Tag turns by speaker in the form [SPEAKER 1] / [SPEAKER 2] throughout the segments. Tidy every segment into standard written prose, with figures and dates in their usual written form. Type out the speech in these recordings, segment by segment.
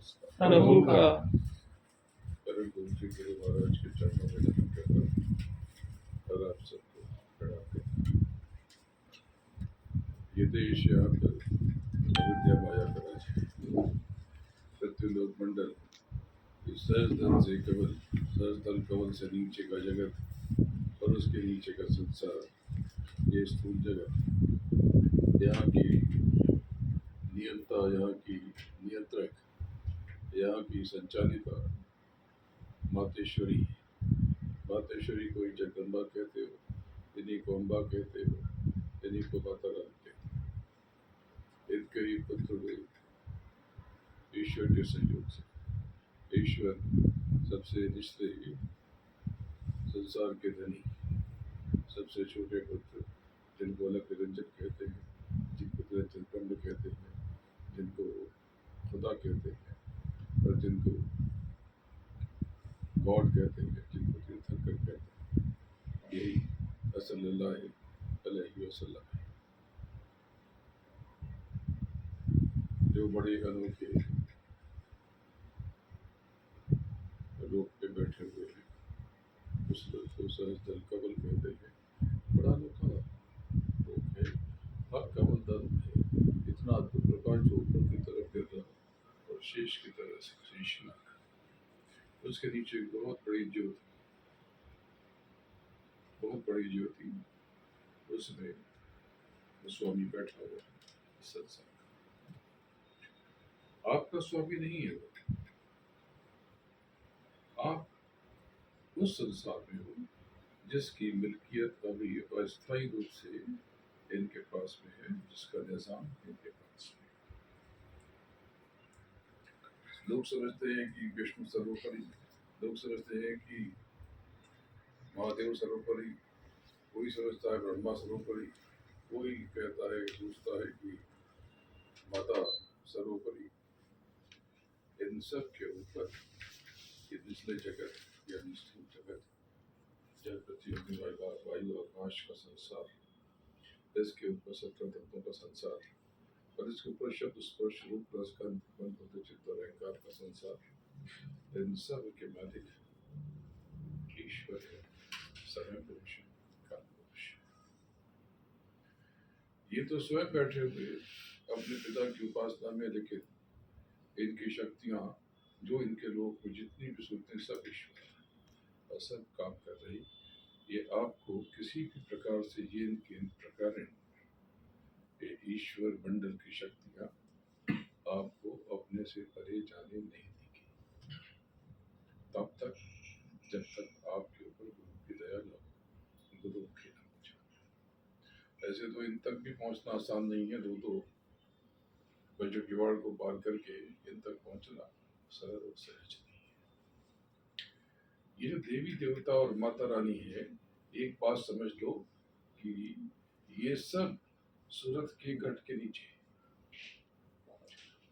[SPEAKER 1] प्रभु का
[SPEAKER 2] परम पूज्य गुरु महाराज के चरणों में नमन करता हूं और आप सबको प्रणाम करता हूं। ये देश यहाँ पर अविद्या माया का राज है। सत्यलोक मंडल इस सहज धन से केवल सहज धन कवल से नीचे का जगत और उसके नीचे का संसार, ये स्थूल जगत, यहाँ की नियंता, यहाँ की नियंत्रक, यहाँ की संचालिका मातेश्वरी। मातेश्वरी को ही जगदम्बा कहते हो, इन्हीं को अम्बा कहते हो, इन्हीं को माता रानी कहते हो। इनके ही पुत्र हुए ईश्वर के संयोग से। ईश्वर सबसे निचले संसार के धनी, सबसे छोटे पुत्र जिनको अलग निरंजन कहते हैं, जिनको निरंजन ब्रह्म कहते हैं, जिनको खुदा कहते हैं और जिनको गॉड कहते हैं, जिनको तीर्थंकर कहते हैं, यही सल्लल्लाहु अलैहि वसल्लम है। जो बड़े अनोखे रूप पे बैठे हुए हैं, उस लोग को सहज दल कवल कहते हैं। बड़ा अनोखा रूप है, हर कमल दल है, इतना अद्भुत प्रकाश जो ऊपर की तरफ गिर रहा और शेष की तरह से शेष ना, उसके नीचे बहुत बड़ी ज्योति, बहुत बड़ी ज्योति, उसमें स्वामी बैठा हुआ है। संसार आपका स्वामी नहीं है वो, आप उस संसार में हो जिसकी मिल्कियत अभी अस्थायी रूप से इनके पास में है, जिसका निजाम इनके पास में। लोग समझते हैं कि विष्णु सर्वोपरि, लोग समझते हैं कि महादेव सर्वोपरि, कोई समझता है ब्रह्मा सर्वोपरि, कोई कहता है, सोचता है कि माता सर्वोपरि। इन सब के ऊपर ये निचले जगत या निष्ठुर जगत, जल पृथ्वी अग्नि वायु आकाश का संसार, इसके ऊपर 17 तत्वों का संसार, और इसके ऊपर शब्द स्पर्श रूप रसगंध मन बुद्धि चित्त और अहंकार का संसार, इन सब के मालिक ईश्वर है, समय पुरुष, काल पुरुष। ये तो स्वयं बैठे हुए अपने पिता की उपासना में, लेकिन इनकी शक्तियां जो इनके लोक में जितनी भी सुनते सब ईश्वर और सब काम कर रही। ये आपको किसी भी प्रकार से ये इनके इन प्रकार ईश्वर मंडल की शक्तियां आपको अपने से परे जाने नहीं देगी, तब तक जब तक आपके ऊपर गुरु की दया न हो, गुरु के न पहुंचा। ऐसे तो इन तक भी पहुंचना आसान नहीं है, दो बजो किवाड़ को पार करके इन तक पहुंचना सरल और सहज नहीं है। ये जो देवी देवता और माता रानी है, एक बात समझ लो कि ये सब सूरत के गढ़ के नीचे,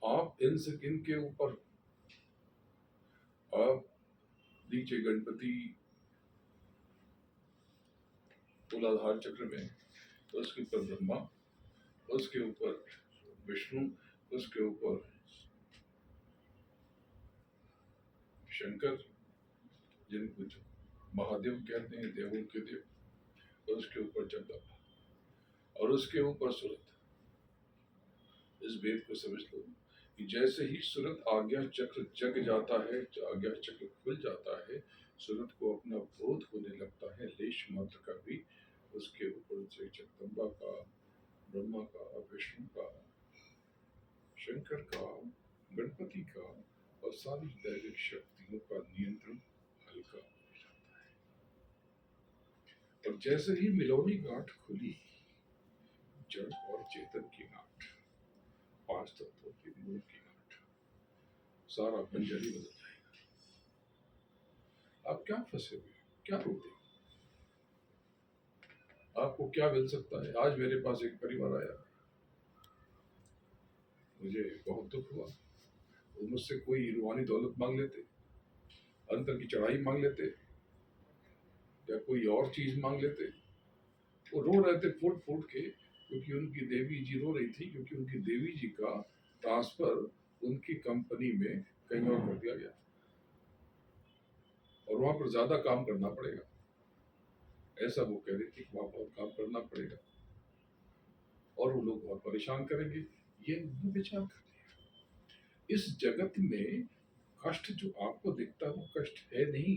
[SPEAKER 2] आप इनके ऊपर, आप नीचे गणपति मूलाधार चक्र में, उसके ऊपर ब्रह्मा, उसके ऊपर विष्णु, उसके ऊपर शंकर, जिनको महादेव कहते हैं, देवों के देव, उसके ऊपर जगदम्बा और उसके ऊपर सूरत। इस भेद को समझ लो कि जैसे ही सूरत आज्ञा चक्र जग जाता है, आज्ञा चक्र खुल जाता है, सूरत को अपना बोध होने लगता है, लेश मात्र का भी, उसके ऊपर से जगदम्बा का, ब्रह्मा का, विष्णु का, शंकर का, गणपति का और सारी दैविक शक्तियों का नियंत्रण हल्का हो जाता है। और जैसे ही मिलोनी गांठ खुली, जड़ और चेतन की गांठ, 5 तत्वों के मूल की गांठ, सारा बंजरी बदल जाएगा। आप क्या फंसे हुए, क्या रोते, आपको क्या मिल सकता है? आज मेरे पास एक परिवार आया, मुझे बहुत दुख हुआ। वो मुझसे कोई रूहानी दौलत मांग लेते, अंतर की चढ़ाई मांग लेते, या कोई और चीज मांग लेते। वो रो रहे थे फूट फूट के, क्योंकि उनकी देवी जी रो रही थी, क्योंकि उनकी देवी जी का ट्रांसफर उनकी कंपनी में कहीं और कर दिया गया और वहां पर ज्यादा काम करना पड़ेगा, ऐसा वो कह रही थी कि वहां बहुत काम करना पड़ेगा और वो लोग बहुत परेशान करेंगे। ये उन्होंने विचार कर लिया। इस जगत में कष्ट जो आपको दिखता है वो कष्ट है नहीं,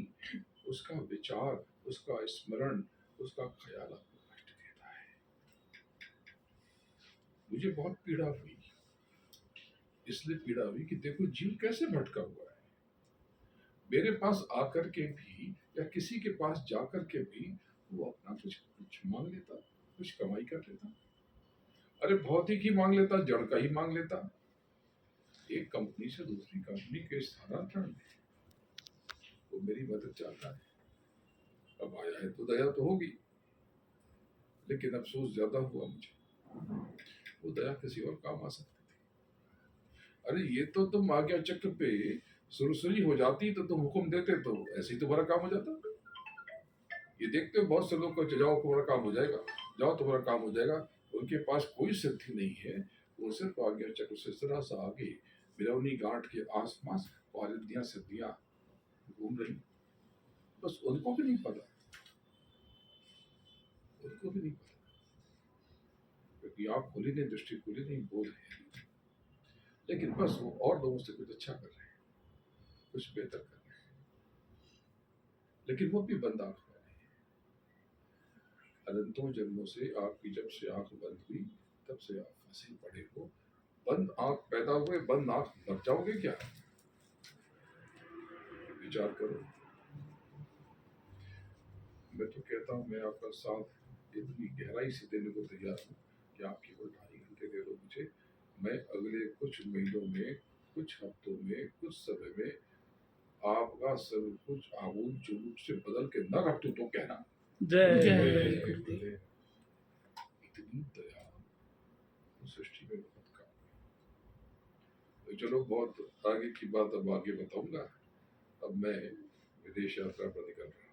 [SPEAKER 2] उसका विचार, उसका स्मरण, उसका ख्याल आपको कष्ट देता है। मुझे बहुत पीड़ा हुई, इसलिए पीड़ा हुई कि देखो जीव कैसे भटका हुआ है। मेरे पास आकर के भी या किसी के पास जाकर के भी वो अपना कुछ कुछ मांग लेता, कुछ कमाई कर लेता, अरे भौतिक ही मांग लेता, जड़ का ही मांग लेता। एक कंपनी से दूसरी कंपनी के स्थानांतरण में वो मेरी मदद चाहता है। अब आया है तो दया तो होगी, लेकिन अफसोस ज्यादा हुआ मुझे, वो दया किसी और काम आ सकती थी। अरे ये तो तुम आज्ञा चक्र पे सुरसुरी हो जाती तो तुम हुक्म देते तो ऐसे ही तुम्हारा काम हो जाता। ये देखते हो बहुत से लोग को जाओ तुम्हारा काम हो जाएगा, जाओ तुम्हारा काम हो जाएगा। उनके पास कोई सिद्धि नहीं है, वो सिर्फ आज्ञा चक्र से जरा सा आगे बिरौनी घाट के आसपास वारिधियां सिद्धियां घूम रही, बस उनको भी नहीं पता, उनको भी नहीं पता, क्योंकि आप खोली नहीं, दृष्टि खोली नहीं, बोल रहे हैं, लेकिन बस वो और लोगों से कुछ अच्छा कर रहे हैं, कुछ बेहतर कर रहे हैं, लेकिन वो भी बंद आंख में नहीं। अनंतों जन्मों से आपकी जब से आंख बंद हुई तब से आप फंसे पड़े हो। बंद आंख पैदा हुए, बंद आंख मर जाओगे क्या? विचार करो। मैं तो कहता हूँ मैं आपका साथ इतनी गहराई से देने को तैयार हूँ कि आप केवल 2.5 घंटे दे दो मुझे। मैं अगले कुछ महीनों में, कुछ हफ्तों में, कुछ समय में आपका सब कुछ आमूल चूल से बदल के न रख दूं तो कहना।
[SPEAKER 1] जय
[SPEAKER 2] इतनी दया सृष्टि में बहुत कम। तो चलो बहुत आगे की बात अब आगे बताऊंगा। अब मैं विदेश यात्रा पर निकल रहा हूँ।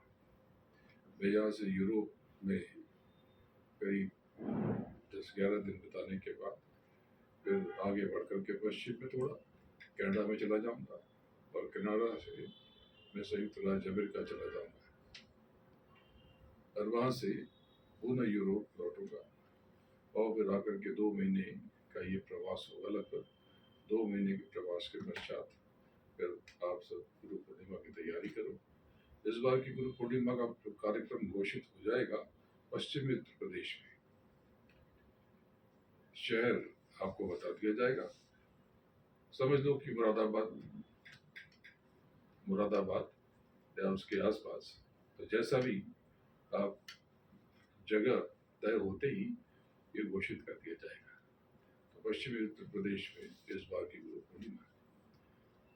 [SPEAKER 2] मैं यहाँ से यूरोप में करीब 10-11 दिन बिताने के बाद फिर आगे बढ़ करके पश्चिम में थोड़ा कनाडा में चला जाऊंगा और कनाडा से मैं संयुक्त राज्य अमेरिका चला जाऊंगा और वहाँ से पुनः यूरोप लौटूंगा और फिर आकर के 2 महीने का ये प्रवास होगा। लगभग 2 महीने के प्रवास के पश्चात फिर आप सब गुरु पूर्णिमा की तैयारी करो। इस बार की गुरु पूर्णिमा का कार्यक्रम घोषित हो जाएगा पश्चिमी उत्तर प्रदेश में। शहर आपको बता दिया जाएगा, समझ लो कि मुरादाबाद या उसके आसपास। तो जैसा भी आप जगह तय होते ही ये घोषित कर दिया जाएगा। तो पश्चिमी उत्तर प्रदेश में इस बार की गुरु पूर्णिमा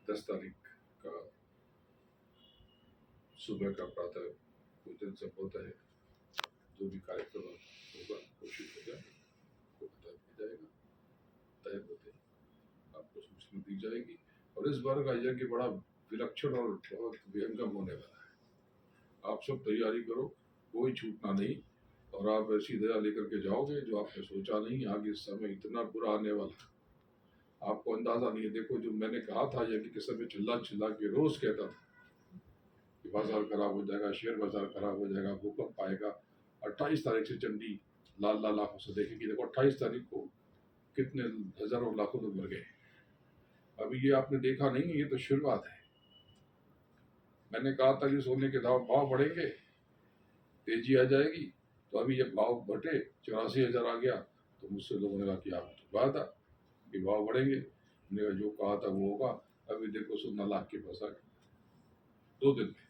[SPEAKER 2] 10 तारीख का सुबह का प्रातः पूजन सब होता है। जो भी कार्यक्रम होगा घोषित हो जाएगा, आपको बता दिया जाएगा, तय होते ही आपको सूचना दी जाएगी। और इस बार का यज्ञ बड़ा विलक्षण और बहुत विहंगम होने वाला है। आप सब तैयारी करो, कोई छूटना नहीं, और आप ऐसी दया लेकर के जाओगे जो आपने सोचा नहीं। आगे समय इतना बुरा आने वाला है, आपको अंदाजा नहीं है। देखो जो मैंने कहा था यज्ञ के समय चिल्ला चिल्ला के रोज कहता था कि बाजार खराब हो जाएगा, शेयर बाजार खराब हो जाएगा, भूकंप आएगा। 28 तारीख से चंडी लाल लाल आंखों से देखेगी। देखो 28 तारीख को कितने हजारों लाखों लोग मर गए। अभी ये आपने देखा नहीं, ये तो शुरुआत है। मैंने कहा था कि सोने के भाव बढ़ेंगे, तेजी आ जाएगी। तो अभी जब भाव घटे 84,000 आ गया तो मुझसे लोगों ने कहा कि आप तो कहा था कि भाव बढ़ेंगे। मैंने कहा जो कहा था वो होगा। अभी देखो 16 लाख के पास आ गए 2 दिन में,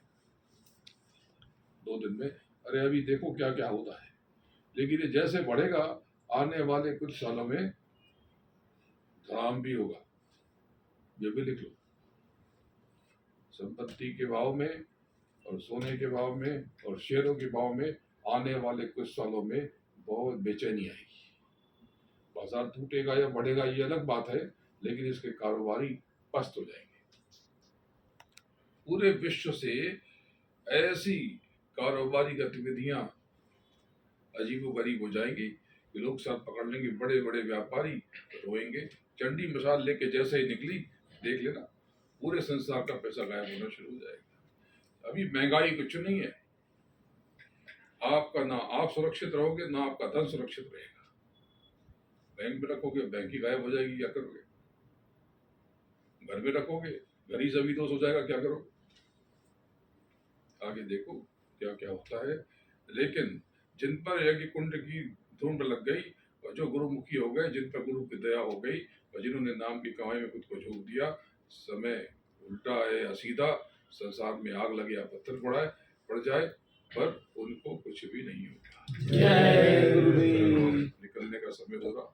[SPEAKER 2] 2 दिन में। अरे अभी देखो क्या क्या होता है। लेकिन ये जैसे बढ़ेगा आने वाले कुछ सालों में धड़ाम भी होगा, ये भी लिख लो। संपत्ति के भाव में और सोने के भाव में और शेयरों के भाव में आने वाले कुछ सालों में बहुत बेचैनी आएगी। बाजार टूटेगा या बढ़ेगा ये अलग बात है, लेकिन इसके कारोबारी पस्त हो जाएंगे। पूरे विश्व से ऐसी कारोबारी गतिविधियां अजीबोगरीब हो जाएंगी कि लोग सर पकड़ लेंगे। बड़े बड़े व्यापारी रोएंगे। चंडी मिसाल लेके जैसे ही निकली देख लेना, पूरे संसार का पैसा गायब होना शुरू हो जाएगा। अभी महंगाई कुछ नहीं है, आपका ना आप सुरक्षित रहोगे ना आपका धन सुरक्षित रहेगा। बैंक में रखोगे, बैंक ही गायब हो जाएगी, क्या करोगे? घर में रखोगे, घर ही सभी दोष हो जाएगा, क्या करोगे? आगे देखो क्या क्या होता है। लेकिन जिन पर यज्ञ कुंड की धुंध लग गई और जो गुरुमुखी हो गए, जिन पर गुरु की दया हो गई और जिन्होंने नाम की कमाई में खुद को झोंक दिया, समय उल्टा है या सीधा, संसार में आग लगे या पत्थर पड़ जाए, पर उनको कुछ भी नहीं होगा।
[SPEAKER 1] जय गुरुदेव।
[SPEAKER 2] निकलने का समय हो रहा।